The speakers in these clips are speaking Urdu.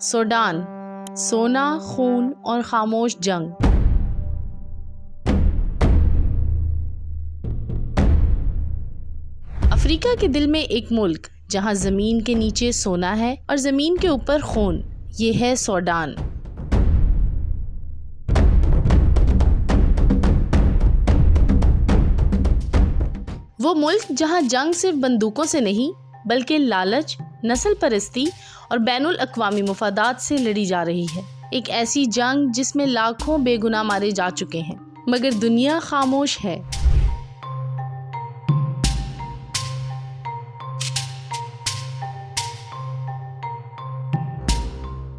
سوڈان، سونا، خون اور خاموش جنگ۔ افریقہ کے دل میں ایک ملک جہاں زمین کے نیچے سونا ہے اور زمین کے اوپر خون، یہ ہے سوڈان۔ وہ ملک جہاں جنگ صرف بندوقوں سے نہیں بلکہ لالچ، نسل پرستی اور بین الاقوامی مفادات سے لڑی جا رہی ہے۔ ایک ایسی جنگ جس میں لاکھوں بے گناہ مارے جا چکے ہیں، مگر دنیا خاموش ہے۔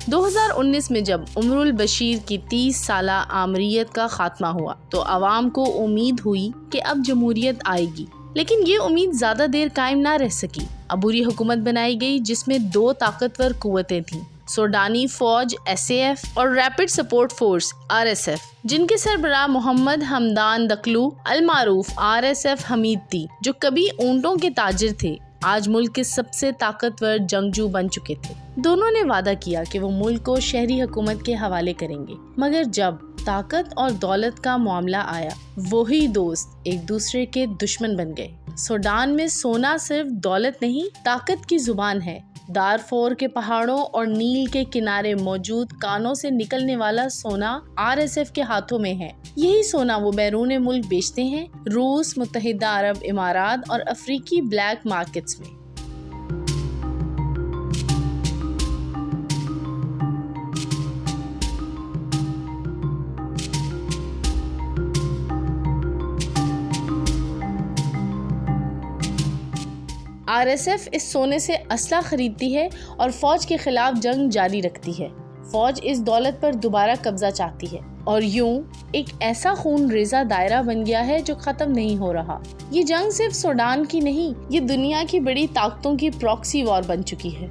دو ہزار 19 میں جب عمر البشیر کی 30 سالہ آمریت کا خاتمہ ہوا تو عوام کو امید ہوئی کہ اب جمہوریت آئے گی، لیکن یہ امید زیادہ دیر قائم نہ رہ سکی۔ عبوری حکومت بنائی گئی جس میں 2 طاقتور قوتیں تھیں، سوڈانی فوج SAF اور ریپڈ سپورٹ فورس RSF، جن کے سربراہ محمد حمدان دقلو المعروف RSF حمید تھی، جو کبھی اونٹوں کے تاجر تھے، آج ملک کے سب سے طاقتور جنگجو بن چکے تھے۔ دونوں نے وعدہ کیا کہ وہ ملک کو شہری حکومت کے حوالے کریں گے، مگر جب طاقت اور دولت کا معاملہ آیا، وہی دوست ایک دوسرے کے دشمن بن گئے۔ سوڈان میں سونا صرف دولت نہیں، طاقت کی زبان ہے۔ دارفور کے پہاڑوں اور نیل کے کنارے موجود کانوں سے نکلنے والا سونا RSF کے ہاتھوں میں ہے۔ یہی سونا وہ بیرون ملک بیچتے ہیں، روس، متحدہ عرب امارات اور افریقی بلیک مارکیٹس میں۔ RSF اس سونے سے اسلحہ خریدتی ہے اور فوج کے خلاف جنگ جاری رکھتی ہے۔ فوج اس دولت پر دوبارہ قبضہ چاہتی ہے اور یوں ایک ایسا خون ریزہ دائرہ بن گیا ہے جو ختم نہیں ہو رہا۔ یہ جنگ صرف سوڈان کی نہیں، یہ دنیا کی بڑی طاقتوں کی پراکسی وار بن چکی ہے۔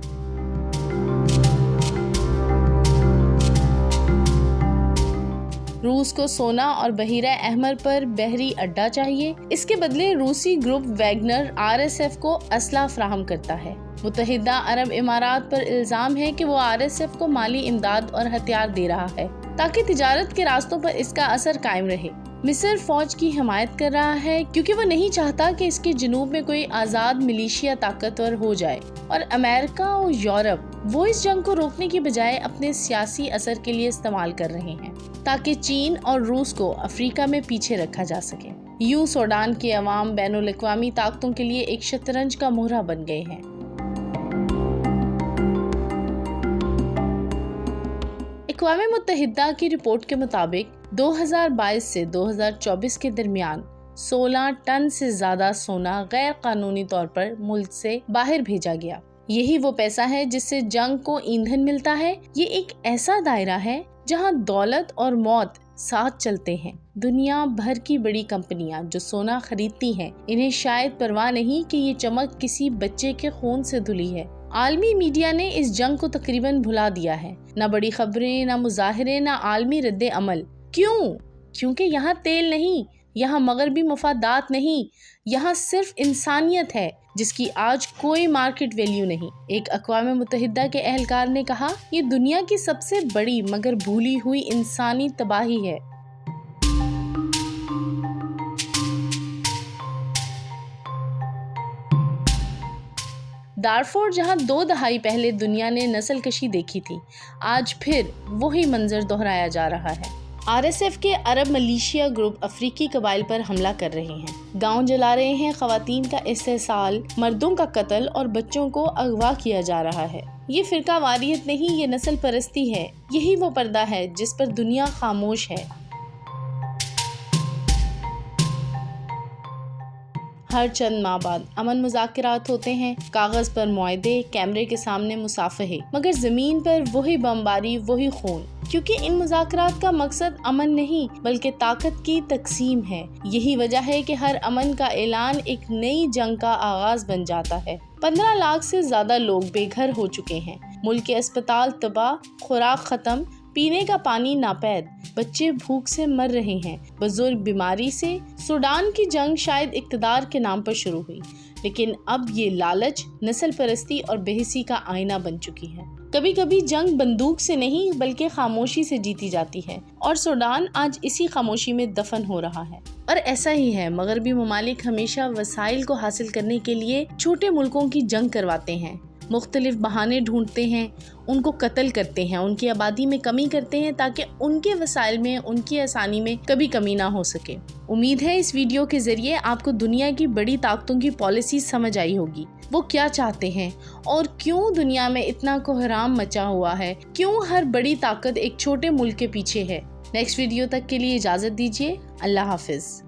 روس کو سونا اور بحیرہ احمر پر بحری اڈا چاہیے، اس کے بدلے روسی گروپ ویگنر RSF کو اسلحہ فراہم کرتا ہے۔ متحدہ عرب امارات پر الزام ہے کہ وہ RSF کو مالی امداد اور ہتھیار دے رہا ہے تاکہ تجارت کے راستوں پر اس کا اثر قائم رہے۔ مصر فوج کی حمایت کر رہا ہے کیونکہ وہ نہیں چاہتا کہ اس کے جنوب میں کوئی آزاد ملیشیا طاقتور ہو جائے، اور امریکہ اور یورپ وہ اس جنگ کو روکنے کی بجائے اپنے سیاسی اثر کے لیے استعمال کر رہے ہیں تاکہ چین اور روس کو افریقہ میں پیچھے رکھا جا سکے۔ یوں سوڈان کے عوام بین الاقوامی طاقتوں کے لیے ایک شطرنج کا مہرہ بن گئے ہیں۔ اقوام متحدہ کی رپورٹ کے مطابق 2022 سے 2024 کے درمیان 16 ٹن سے زیادہ سونا غیر قانونی طور پر ملک سے باہر بھیجا گیا۔ یہی وہ پیسہ ہے جس سے جنگ کو ایندھن ملتا ہے۔ یہ ایک ایسا دائرہ ہے جہاں دولت اور موت ساتھ چلتے ہیں۔ دنیا بھر کی بڑی کمپنیاں جو سونا خریدتی ہیں، انہیں شاید پرواہ نہیں کہ یہ چمک کسی بچے کے خون سے دھلی ہے۔ عالمی میڈیا نے اس جنگ کو تقریباً بھلا دیا ہے۔ نہ بڑی خبریں، نہ مظاہرے، نہ عالمی رد عمل۔ کیوں؟ کیونکہ یہاں تیل نہیں، یہاں مغربی مفادات نہیں، یہاں صرف انسانیت ہے جس کی آج کوئی مارکیٹ ویلیو نہیں۔ ایک اقوام متحدہ کے اہلکار نے کہا، یہ دنیا کی سب سے بڑی مگر بھولی ہوئی انسانی تباہی ہے۔ دارفور جہاں 2 دہائی پہلے دنیا نے نسل کشی دیکھی تھی، آج پھر وہی منظر دہرایا جا رہا ہے۔ RSF کے عرب ملیشیا گروپ افریقی قبائل پر حملہ کر رہے ہیں، گاؤں جلا رہے ہیں، خواتین کا استحصال، مردوں کا قتل اور بچوں کو اغوا کیا جا رہا ہے۔ یہ فرقہ واریت نہیں، یہ نسل پرستی ہے۔ یہی وہ پردہ ہے جس پر دنیا خاموش ہے۔ ہر چند ماہ بعد امن مذاکرات ہوتے ہیں، کاغذ پر معاہدے، کیمرے کے سامنے مصافحے، مگر زمین پر وہی بمباری، وہی خون، کیونکہ ان مذاکرات کا مقصد امن نہیں بلکہ طاقت کی تقسیم ہے۔ یہی وجہ ہے کہ ہر امن کا اعلان ایک نئی جنگ کا آغاز بن جاتا ہے۔ 15 لاکھ سے زیادہ لوگ بے گھر ہو چکے ہیں، ملک کے اسپتال تباہ، خوراک ختم، پینے کا پانی ناپید، بچے بھوک سے مر رہے ہیں، بزرگ بیماری سے۔ سوڈان کی جنگ شاید اقتدار کے نام پر شروع ہوئی، لیکن اب یہ لالچ، نسل پرستی اور بے حسی کا آئینہ بن چکی ہے۔ کبھی کبھی جنگ بندوق سے نہیں بلکہ خاموشی سے جیتی جاتی ہے، اور سوڈان آج اسی خاموشی میں دفن ہو رہا ہے۔ اور ایسا ہی ہے، مغربی ممالک ہمیشہ وسائل کو حاصل کرنے کے لیے چھوٹے ملکوں کی جنگ کرواتے ہیں، مختلف بہانے ڈھونڈتے ہیں، ان کو قتل کرتے ہیں، ان کی آبادی میں کمی کرتے ہیں تاکہ ان کے وسائل میں، ان کی آسانی میں کبھی کمی نہ ہو سکے۔ امید ہے اس ویڈیو کے ذریعے آپ کو دنیا کی بڑی طاقتوں کی پالیسی سمجھ آئی ہوگی، وہ کیا چاہتے ہیں اور کیوں دنیا میں اتنا کوہرام مچا ہوا ہے، کیوں ہر بڑی طاقت ایک چھوٹے ملک کے پیچھے ہے۔ نیکسٹ ویڈیو تک کے لیے اجازت دیجیے۔ اللہ حافظ۔